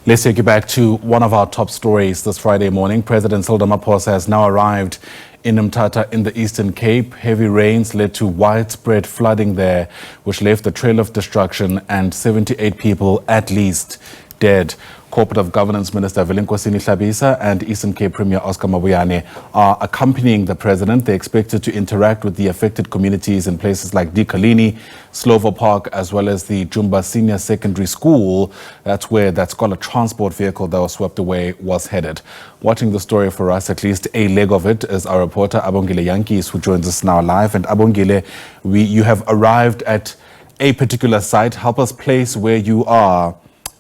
Let's take you back to one of our top stories this Friday morning. President Cyril Ramaphosa has now arrived in Mthatha in the Eastern Cape. Heavy rains led to widespread flooding there, which left a trail of destruction and 78 people at least dead. Cooperative Governance Minister Velenkosini Hlabisa and Eastern Cape Premier Mabuyane are accompanying the president. They're expected to interact with the affected communities in places like Dicoligny and Slovo Park, as well as the Jumba Senior Secondary School. That's where that scholar transport vehicle that was swept away was headed. Watching the story for us, at least a leg of it, is our reporter Abongile Yankees, who joins us now live. And Abongile, you have arrived at a particular site. Help us place where you are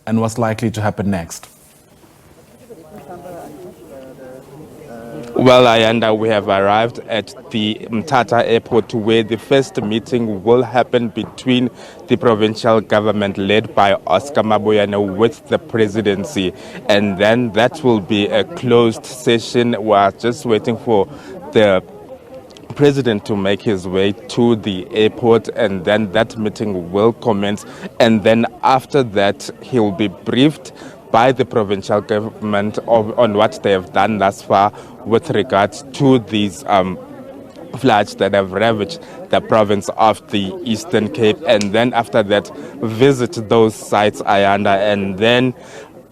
and what's likely to happen next. Well, Ayanda, we have arrived at the Mthatha airport, where the first meeting will happen between the provincial government led by Mabuyane with the presidency. And then that will be a closed session. We are just waiting for the president to make his way to the airport, and then that meeting will commence. And then after that, he'll be briefed by the provincial government on what they have done thus far with regards to these floods that have ravaged the province of the Eastern Cape. And then after that, visit those sites, Ayanda, and then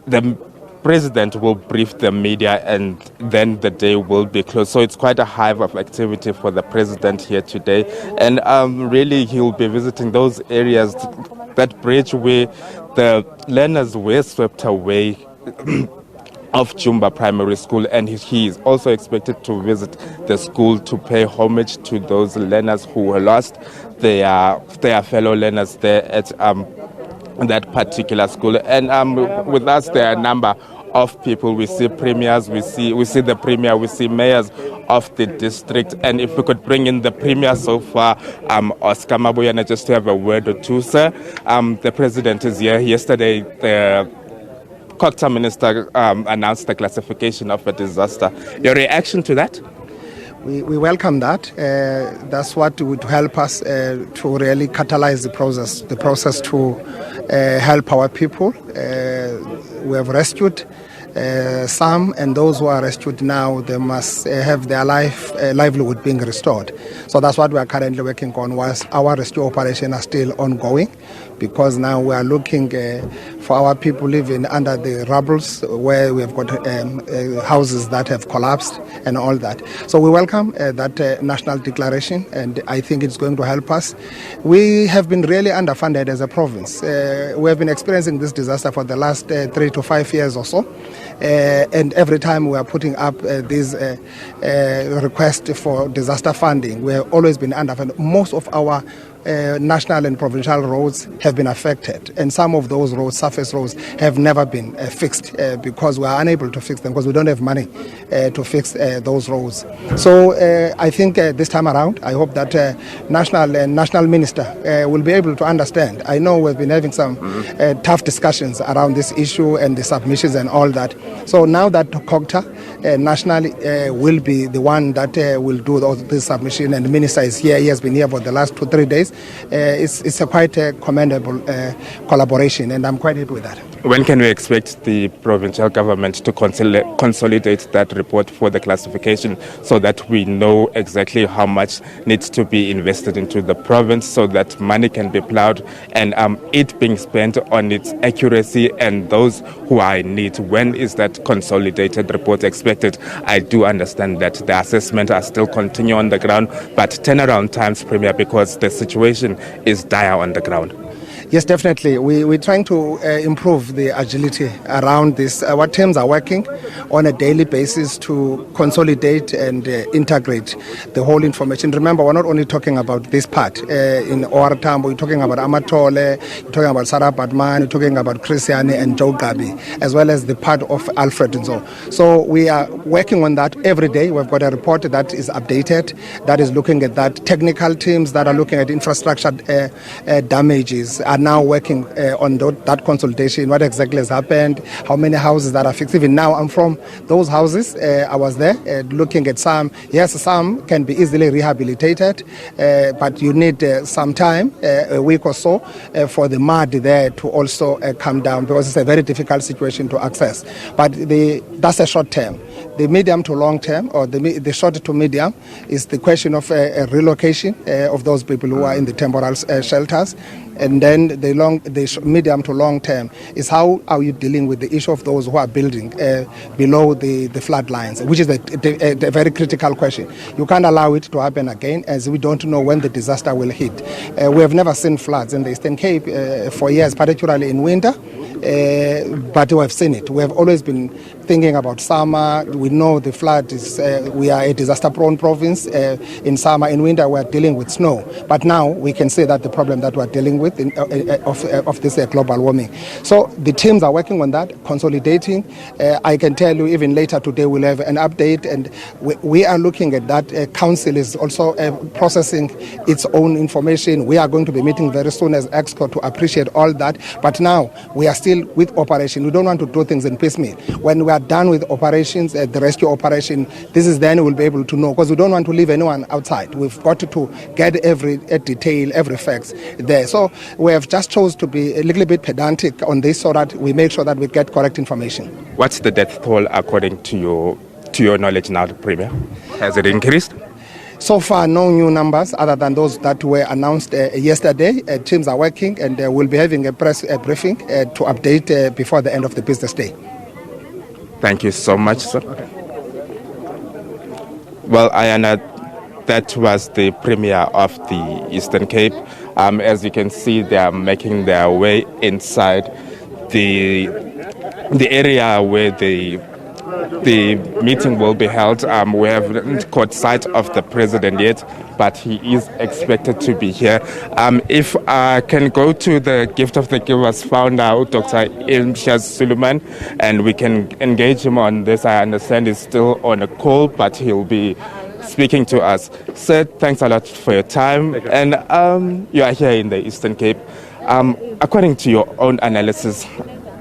the president will brief the media, and then the day will be closed. So it's quite a hive of activity for the president here today. And really, he'll be visiting those areas, that bridge where the learners were swept away of Jumba Primary School, and he is also expected to visit the school to pay homage to those learners who lost their fellow learners there at that particular school. And with us, there are a number of people. We see premiers, we see the premier, we see mayors of the district. And if we could bring in the premier so far, Mabuyane, just to have a word or two, sir. The president is here. Yesterday, the Culture Minister announced the classification of a disaster. Your reaction to that? We welcome that. That's what would help us to really catalyze the process to help our people. We have rescued some, and those who are rescued now, they must have their livelihood being restored. So that's what we are currently working on, whilst our rescue operations are still ongoing, because now we are looking for our people living under the rubbles, where we have got houses that have collapsed and all that. So we welcome that national declaration, and I think it's going to help us. We have been really underfunded as a province. We have been experiencing this disaster for the last 3 to 5 years or so. And every time we are putting up these requests for disaster funding, we have always been underfunded. Most of our national and provincial roads have been affected, and some of those roads, surface roads, have never been fixed because we are unable to fix them, because we don't have money to fix those roads. So I think this time around, I hope that national minister will be able to understand. I know we've been having some tough discussions around this issue and the submissions and all that. So now that COGTA nationally will be the one that will do all this submission, and the minister is here. He has been here for the last 2-3 days. It's a quite commendable collaboration, and I'm quite happy with that. When can we expect the provincial government to consolidate that report for the classification, so that we know exactly how much needs to be invested into the province, so that money can be plowed and it being spent on its accuracy and those who are in need? When is that consolidated report expected? I do understand that the assessment are still continue on the ground, but turnaround times, Premier, because the situation is dire on the ground. Yes, definitely. We're trying to improve the agility around this. Our teams are working on a daily basis to consolidate and integrate the whole information. Remember, we're not only talking about this part in Oartambo, we're talking about Amatole, we're talking about Sarah Badman, we're talking about Christiane and Joe Gabi, as well as the part of Alfred and so. So we are working on that every day. We've got a report that is updated, that is looking at that. Technical teams that are looking at infrastructure damages are now working on that consultation, what exactly has happened, how many houses that are fixed. Even now, I'm from those houses. I was there looking at some. Yes, some can be easily rehabilitated, but you need some time, a week or so, for the mud there to also come down, because it's a very difficult situation to access. But that's a short term. The medium to long term, or the short to medium, is the question of a relocation of those people who are in the temporal shelters. And then the medium to long term is how are you dealing with the issue of those who are building below the flood lines, which is a very critical question. You can't allow it to happen again, as we don't know when the disaster will hit. We have never seen floods in the Eastern Cape for years, particularly in winter. But we have seen it. We have always been thinking about summer. We know the flood is, we are a disaster-prone province. In summer, in winter, we are dealing with snow. But now we can say that the problem that we are dealing with of this global warming. So the teams are working on that, consolidating. I can tell you even later today we'll have an update, and we are looking at that. Council is also processing its own information. We are going to be meeting very soon as EXCO to appreciate all that. But now we are still with operation. We don't want to do things in piecemeal. When we are done with operations, the rescue operation, this is then we'll be able to know, because we don't want to leave anyone outside. We've got to get every detail, every fact there. So we have just chose to be a little bit pedantic on this so that we make sure that we get correct information. What's the death toll according to your knowledge now, Premier? Has it increased? So far, no new numbers other than those that were announced yesterday. Teams are working, and we'll be having a press briefing to update before the end of the business day. Thank you so much, sir. Okay. Well, Ayana, that was the Premier of the Eastern Cape. As you can see, they are making their way inside the area where the meeting will be held. We haven't caught sight of the president yet, but he is expected to be here. If I can go to the Gift of the Givers founder, Dr. Ilmshaz Suleiman, and we can engage him on this. I understand he's still on a call, but he'll be speaking to us. Sir, thanks a lot for your time. And you are here in the Eastern Cape. According to your own analysis,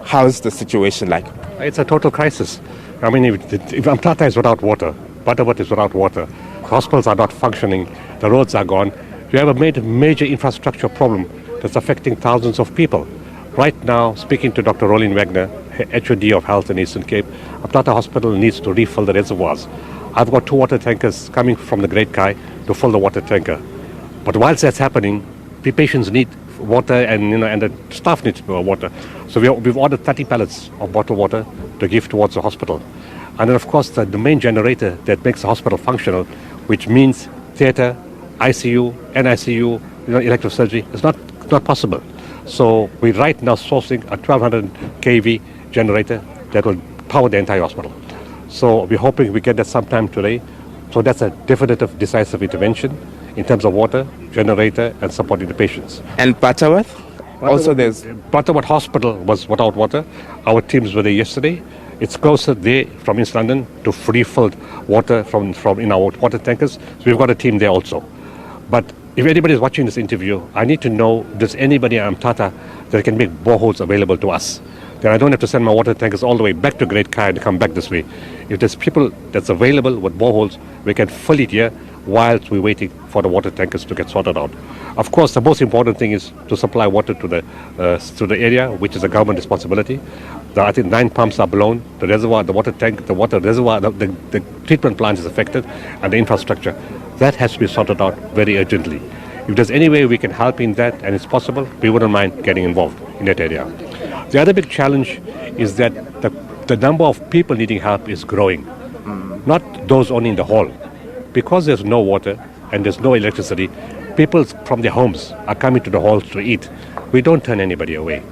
how's the situation like? It's a total crisis. I mean, if Mthatha is without water, Butterworth is without water, hospitals are not functioning, the roads are gone, you have a major infrastructure problem that's affecting thousands of people. Right now, speaking to Dr. Roland Wagner, HOD of Health in Eastern Cape, Mthatha Hospital needs to refill the reservoirs. I've got 2 water tankers coming from the Great Kai to fill the water tanker. But whilst that's happening, the patients need water, and the staff needs water. So we've ordered 30 pallets of bottled water to give towards the hospital. And then, of course, the main generator that makes the hospital functional, which means theatre, ICU, NICU, elective surgery, is not possible. So we're right now sourcing a 1200 kV generator that will power the entire hospital. So we're hoping we get that sometime today. So that's a definitive, decisive intervention in terms of water, generator, and supporting the patients. And Butterworth? Also, there's Butterworth Hospital was without water. Our teams were there yesterday. It's closer there from East London to free-filled water from in our water tankers. So we've got a team there also. But if anybody is watching this interview, I need to know, does anybody in Mthatha that can make boreholes available to us? Then I don't have to send my water tankers all the way back to Great Kai and come back this way. If there's people that's available with boreholes, we can fill it here whilst we're waiting for the water tankers to get sorted out. Of course, the most important thing is to supply water to the area, which is a government responsibility. I think 9 pumps are blown. The reservoir, the water tank, the water reservoir, the treatment plant is affected, and the infrastructure. That has to be sorted out very urgently. If there's any way we can help in that, and it's possible, we wouldn't mind getting involved in that area. The other big challenge is that the number of people needing help is growing, not those only in the hall. Because there's no water and there's no electricity, people from their homes are coming to the halls to eat. We don't turn anybody away.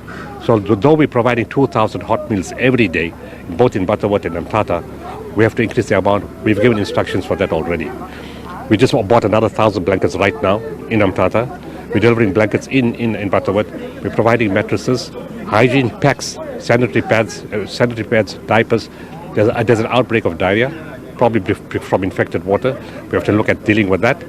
So though we're providing 2,000 hot meals every day, both in Butterworth and Mthatha, we have to increase the amount. We've given instructions for that already. We just bought another 1,000 blankets right now in Mthatha. We're delivering blankets in Butterworth. We're providing mattresses, hygiene packs, sanitary pads, diapers. There's an outbreak of diarrhea, probably from infected water. We have to look at dealing with that.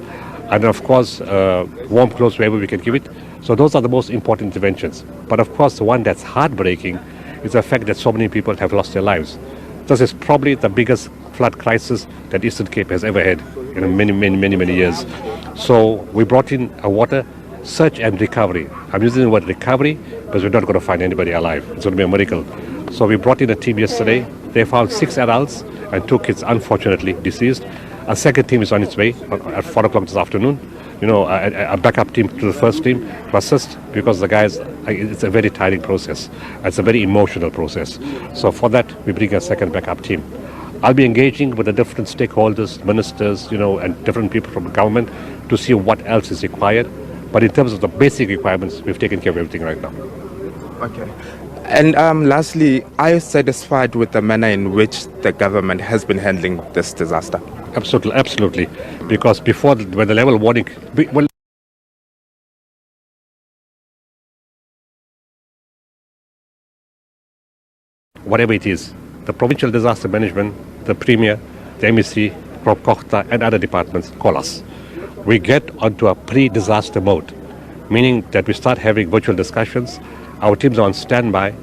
And of course, warm clothes wherever we can give it. So those are the most important interventions. But of course, the one that's heartbreaking is the fact that so many people have lost their lives. This is probably the biggest flood crisis that Eastern Cape has ever had in many years. So we brought in a water search and recovery. I'm using the word recovery because we're not going to find anybody alive. It's going to be a miracle. So we brought in a team yesterday. They found 6 adults and 2 kids, unfortunately deceased. A second team is on its way at 4 o'clock this afternoon. A backup team to the first team to assist, because the guys, it's a very tiring process. It's a very emotional process. So for that, we bring a second backup team. I'll be engaging with the different stakeholders, ministers, and different people from the government to see what else is required. But in terms of the basic requirements, we've taken care of everything right now. Okay. And lastly, are you satisfied with the manner in which the government has been handling this disaster? Absolutely. Because before, when the level warning, whatever it is, the provincial disaster management, the Premier, the MEC, Prop Kochta, and other departments call us. We get onto a pre-disaster mode, meaning that we start having virtual discussions. Our teams are on standby.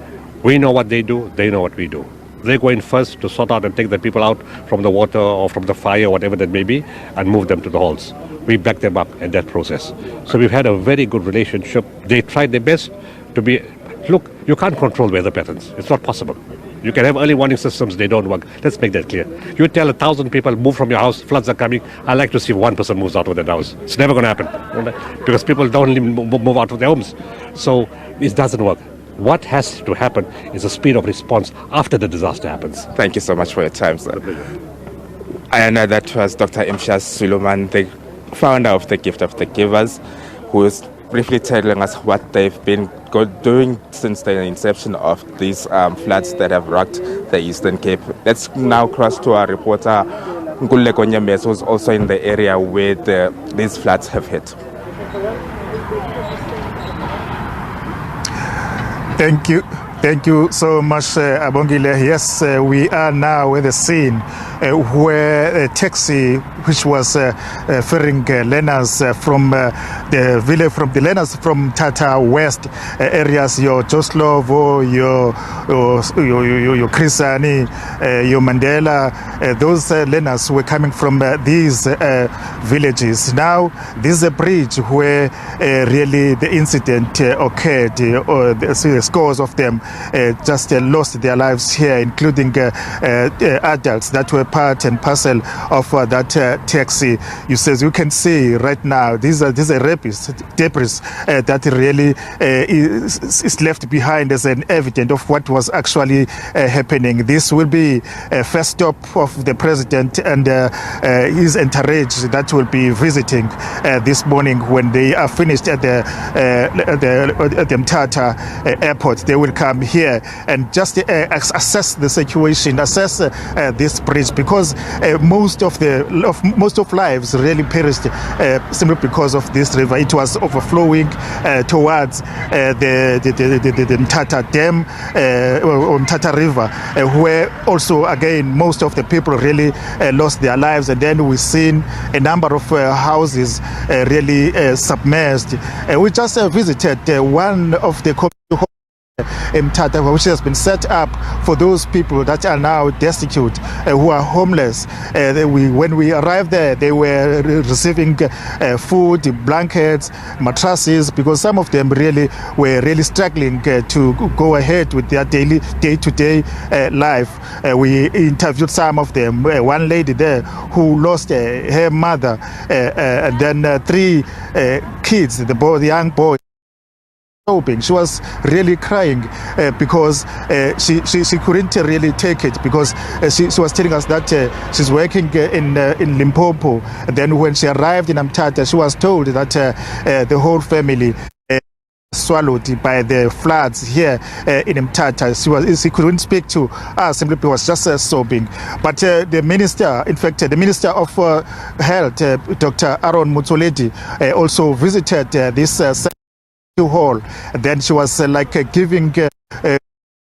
We know what they do, they know what we do. They go in first to sort out and take the people out from the water or from the fire, whatever that may be, and move them to the halls. We back them up in that process. So we've had a very good relationship. They tried their best to be, look, you can't control weather patterns. It's not possible. You can have early warning systems, they don't work. Let's make that clear. You tell 1,000 people, move from your house, floods are coming. I like to see one person moves out of their house. It's never going to happen, because people don't move out of their homes. So it doesn't work. What has to happen is a speed of response after the disaster happens. Thank you so much for your time, sir. And that was Dr. Mthatha Suleiman, the founder of the Gift of the Givers, who is briefly telling us what they've been doing since the inception of these floods that have rocked the Eastern Cape. Let's now cross to our reporter, Nkululeko Nyembezi, who's also in the area where these floods have hit. Thank you so much, Abongile. Yes, we are now at the scene where a taxi which was ferrying learners from the village, from the learners from Mthatha West areas, your Joslovo, your Krisani, your Mandela, those learners were coming from these villages. Now, this is a bridge where really the incident occurred, or the scores of them just lost their lives here, including adults that were part and parcel of that taxi. You can see right now, these are debris that really is left behind as an evidence of what was actually happening. This will be a first stop of the president and his entourage that will be visiting this morning. When they are finished at the Mthatha airport, they will come here and just assess the situation, assess this bridge, because most of lives really perished simply because of this river. It was overflowing towards the Mthatha Dam or Mthatha River, where also again most of the people really lost their lives. And then we've seen a number of houses really submerged. We just visited one of the Mthatha, which has been set up for those people that are now destitute, who are homeless. When we arrived there, they were receiving food, blankets, mattresses, because some of them really were really struggling to go ahead with their day-to-day life. We interviewed some of them. One lady there who lost her mother, and then 3 kids, the young boy. She was really crying because she couldn't really take it, because she was telling us that she's working in Limpopo. Then when she arrived in Mthatha, she was told that the whole family swallowed by the floods here in Mthatha. She couldn't speak to us, simply because just sobbing. But the minister of health, Dr. Aaron Mutsoledi, also visited this hall. Then she was giving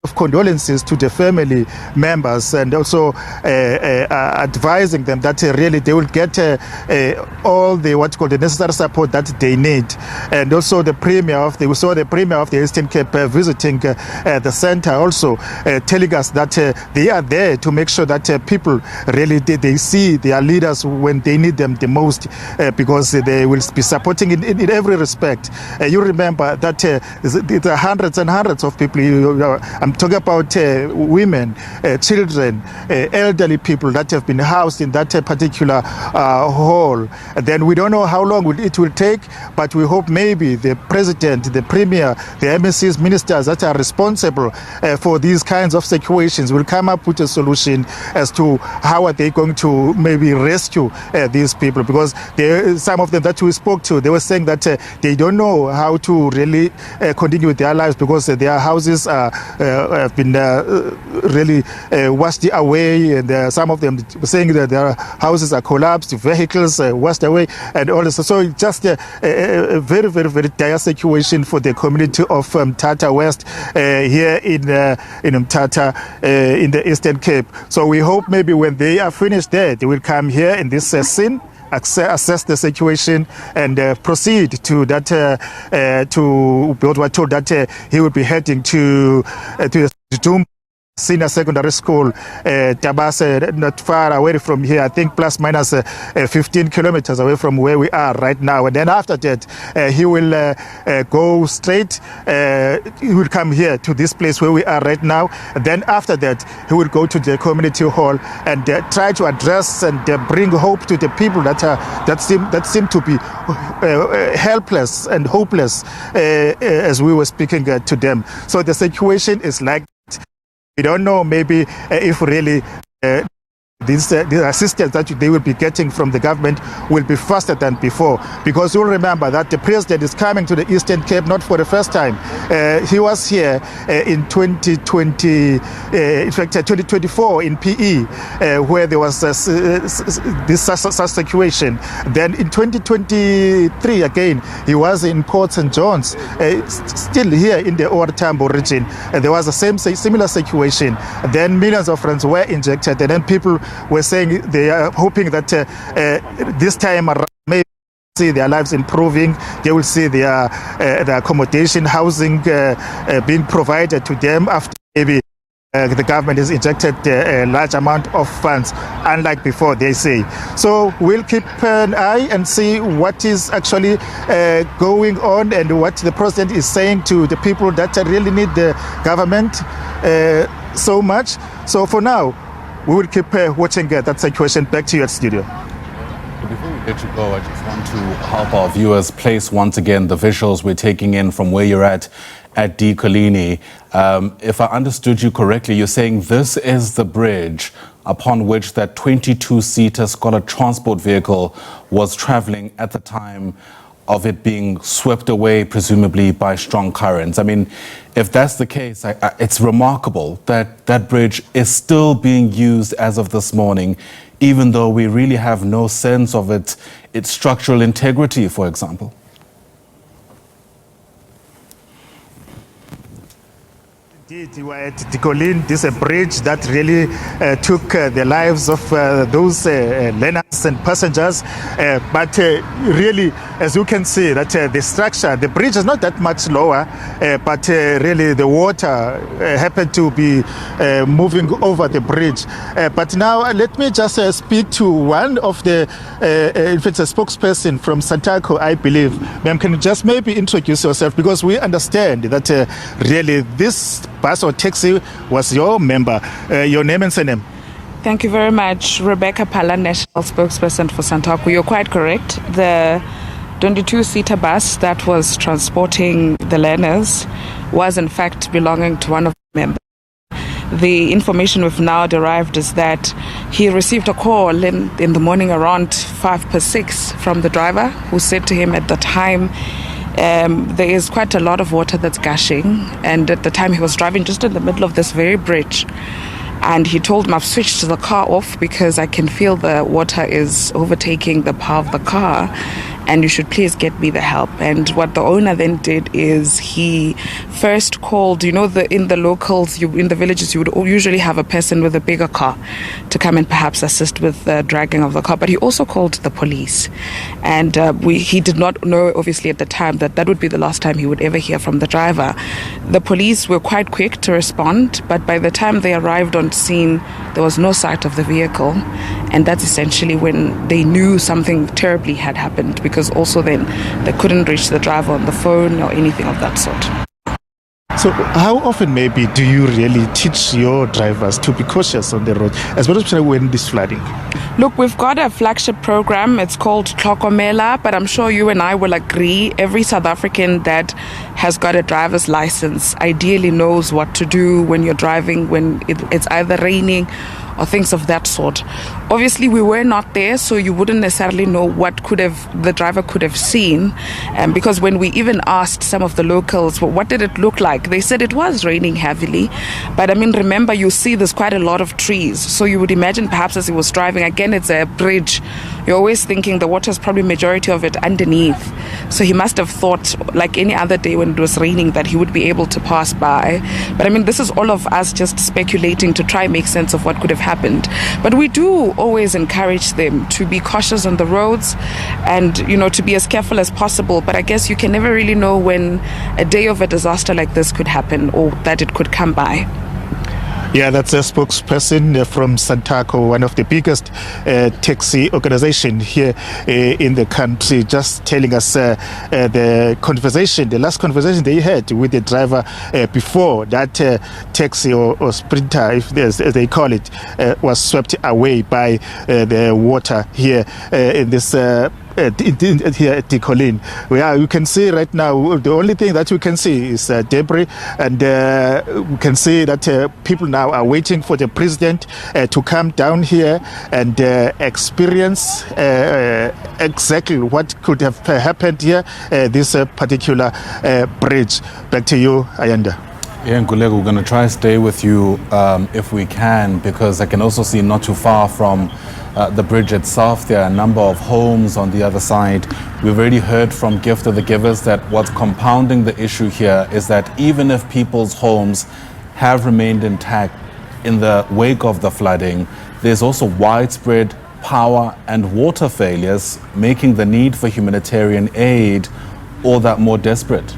of condolences to the family members, and also advising them that really they will get all the the necessary support that they need. And also the premier we saw the premier of the Eastern Cape visiting the center, also telling us that they are there to make sure that people really they see their leaders when they need them the most, because they will be supporting in every respect. You remember that there are hundreds and hundreds of people. I'm talking about women, children, elderly people that have been housed in that particular hall. Then we don't know how long it will take, but we hope maybe the president, the premier, the MSCs, ministers that are responsible for these kinds of situations will come up with a solution as to how are they going to maybe rescue these people, because some of them that we spoke to, they were saying that they don't know how to really continue with their lives, because their houses have been really washed away, and some of them saying that their houses are collapsed, vehicles washed away, and all this. So it's just a very, very, very dire situation for the community of Mthatha West here in Mthatha in the Eastern Cape. So we hope maybe when they are finished there, they will come here in this scene, assess the situation, and proceed to that. To what we're told that he will be heading to Jumba Senior Secondary School, Hlabisa, not far away from here, I think plus minus 15 kilometers away from where we are right now. And then after that, he will go straight, he will come here to this place where we are right now. And then after that, he will go to the community hall and try to address and bring hope to the people that seem to be helpless and hopeless as we were speaking to them. So the situation is like, we don't know maybe if really the assistance that they will be getting from the government will be faster than before, because you'll remember that the president is coming to the Eastern Cape not for the first time. He was here in 2020, in fact 2024 in PE, where there was this such situation. Then in 2023 again, he was in Port St. John's, still here in the Ora Tambo region. There was a similar situation. Then millions of rands were injected, and then people were saying they are hoping that this time around maybe see their lives improving. They will see their accommodation, housing being provided to them after maybe the government has injected a large amount of funds, unlike before, they say. So we'll keep an eye and see what is actually going on and what the president is saying to the people that really need the government so much. So for now, we will keep watching that situation. Back to you at studio. Before we let you go, I just want to help our viewers place once again the visuals we're taking in from where you're at Dicoligny. If I understood you correctly, you're saying this is the bridge upon which that 22-seater Scholar transport vehicle was traveling at the time of it being swept away, presumably by strong currents. I mean, if that's the case, it's remarkable that that bridge is still being used as of this morning, even though we really have no sense of its structural integrity, for example. Indeed, you were at Dicoligny. This is a bridge that really took the lives of those learners and passengers. But really, as you can see, that the structure, the bridge is not that much lower, but really the water happened to be moving over the bridge. But now let me just speak to one of the, if it's a spokesperson from Santaco, I believe. Ma'am, can you just maybe introduce yourself? Because we understand that really this bus or taxi was your member. Your name and surname? Thank you very much. Rebecca Pala, National Spokesperson for Santaco. You're quite correct. The 22-seater bus that was transporting the learners was in fact belonging to one of the members. The information we've now derived is that he received a call in the morning around 5:06 from the driver, who said to him at the time, there is quite a lot of water that's gushing, and at the time he was driving just in the middle of this very bridge, and he told him, I've switched the car off because I can feel the water is overtaking the power of the car, and you should please get me the help. And what the owner then did is he first called, in the locals, in the villages, you would usually have a person with a bigger car to come and perhaps assist with the dragging of the car. But he also called the police. And he did not know, obviously, at the time that would be the last time he would ever hear from the driver. The police were quite quick to respond, but by the time they arrived on scene, there was no sight of the vehicle. And that's essentially when they knew something terribly had happened, because also then they couldn't reach the driver on the phone or anything of that sort. So how often maybe do you really teach your drivers to be cautious on the road, especially when this flooding? Look, we've got a flagship program. It's called Tlokomela, but I'm sure you and I will agree every South African that has got a driver's license ideally knows what to do when you're driving, when it's either raining or things of that sort. Obviously, we were not there, so you wouldn't necessarily know what the driver could have seen. Because when we even asked some of the locals, well, what did it look like? They said it was raining heavily. But I mean, remember, you see there's quite a lot of trees. So you would imagine perhaps as he was driving, again, it's a bridge. You're always thinking the water's probably majority of it underneath. So he must have thought, like any other day when it was raining, that he would be able to pass by. But I mean, this is all of us just speculating to try and make sense of what could have happened. But we do always encourage them to be cautious on the roads and, to be as careful as possible. But I guess you can never really know when a day of a disaster like this could happen or that it could come by. Yeah, that's a spokesperson from Santaco, one of the biggest taxi organization here in the country, just telling us the last conversation they had with the driver before that taxi or sprinter, as they call it, was swept away by the water here in this here at Dicoligny. You can see right now, the only thing that we can see is debris, and we can see that people now are waiting for the president to come down here and experience exactly what could have happened here, this particular bridge. Back to you, Ayanda. Yeah, Ngulego, we're going to try to stay with you if we can, because I can also see not too far from the bridge itself, there are a number of homes on the other side. We've already heard from Gift of the Givers that what's compounding the issue here is that even if people's homes have remained intact in the wake of the flooding, there's also widespread power and water failures, making the need for humanitarian aid all that more desperate.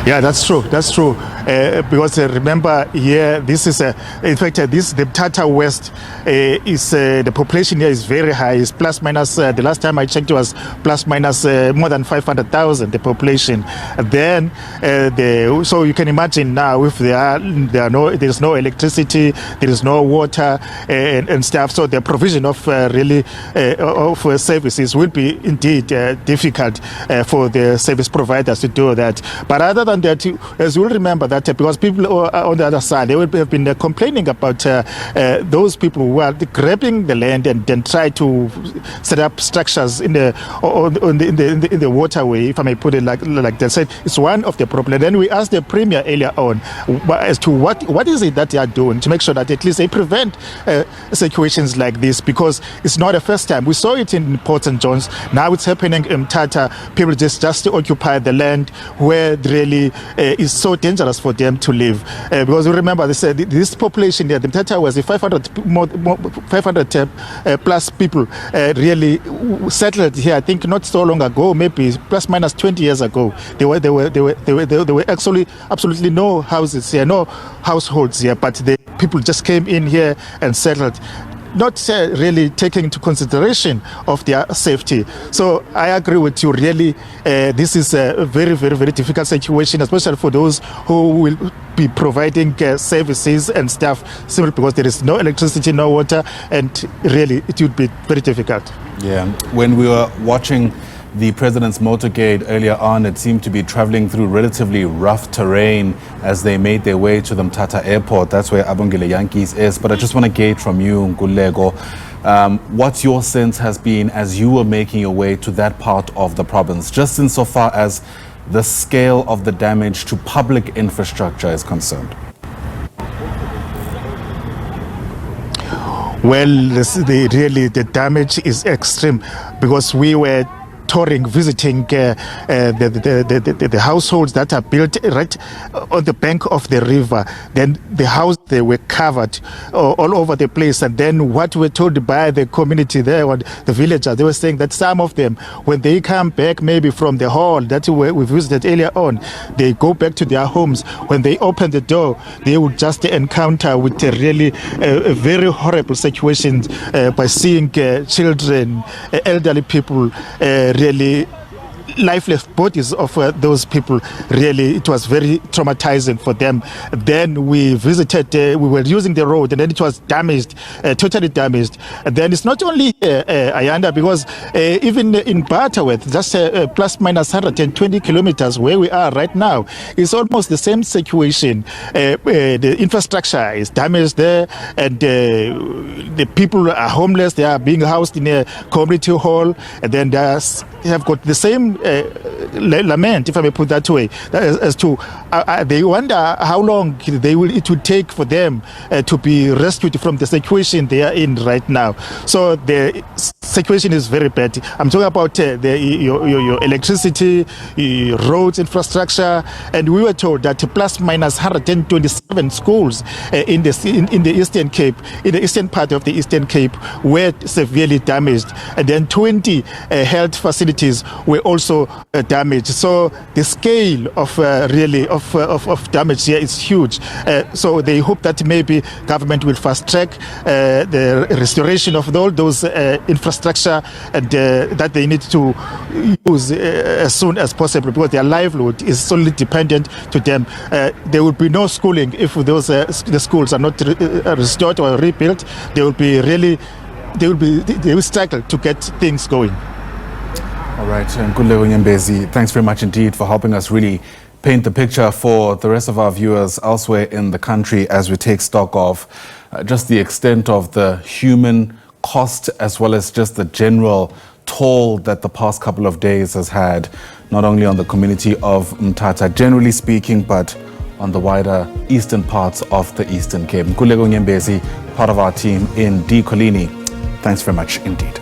Yeah, that's true. That's true. Because remember here, this is in fact the Mthatha West is the population here is very high. It's plus minus. The last time I checked, it was plus minus more than 500,000 the population. Then so you can imagine now if there's no electricity, there is no water and stuff. So the provision of of services will be indeed difficult for the service providers to do that. But other than that, as you will remember that because people on the other side, they will have been complaining about those people who are grabbing the land and then try to set up structures in the waterway, if I may put it like that. Said it's one of the problems. Then we asked the premier earlier on as to what is it that they are doing to make sure that at least they prevent situations like this, because it's not the first time. We saw it in Port St. John's. Now it's happening in Mthatha. People just occupy the land where really is so dangerous for them to live. Because remember, they said this population here, the Mthatha was 500 plus people really settled here. I think not so long ago, maybe plus minus 20 years ago. There were actually absolutely no houses here, no households here, but the people just came in here and settled, not really taking into consideration of their safety. So I agree with you, really, this is a very, very, very difficult situation, especially for those who will be providing services and stuff, simply because there is no electricity, no water, and really it would be very difficult. Yeah, when we were watching the president's motorcade earlier on, it seemed to be traveling through relatively rough terrain as they made their way to the Mthatha airport. That's where Abongile Yankees is. But I just want to gauge from you, Ngulego, what your sense has been as you were making your way to that part of the province, just insofar as the scale of the damage to public infrastructure is concerned. Well, the damage is extreme because we were touring, visiting the households that are built right on the bank of the river. Then the house, they were covered all over the place. And then what we're told by the community there, or the villagers, they were saying that some of them, when they come back maybe from the hall that we visited earlier on, they go back to their homes. When they open the door, they would just encounter with a really very horrible situation by seeing children, elderly people, really lifeless bodies of those people. Really, it was very traumatizing for them. Then we visited, we were using the road, and then it was damaged, totally damaged. And then it's not only Ayanda, because even in Butterworth, just plus minus 120 kilometers where we are right now, it's almost the same situation. The infrastructure is damaged there, and the people are homeless. They are being housed in a community hall, and then they have got the same lament, if I may put that way, as to they wonder how long it will take for them to be rescued from the situation they are in right now. So the situation is very bad. I'm talking about your electricity, roads, infrastructure, and we were told that plus minus 127 schools in the Eastern Cape, in the eastern part of the Eastern Cape, were severely damaged, and then 20 health facilities were also damaged. So the scale of damage here is huge. So they hope that maybe government will fast track the restoration of all those infrastructure, and that they need to use as soon as possible, because their livelihood is solely dependent to them. There will be no schooling if those the schools are not restored or rebuilt. They will struggle to get things going. All right, Nkululeko Nyembezi, thanks very much indeed for helping us really paint the picture for the rest of our viewers elsewhere in the country as we take stock of just the extent of the human cost, as well as just the general toll that the past couple of days has had, not only on the community of Mthatha, generally speaking, but on the wider eastern parts of the Eastern Cape. Nkululeko Nyembezi, part of our team in Dicoligny, thanks very much indeed.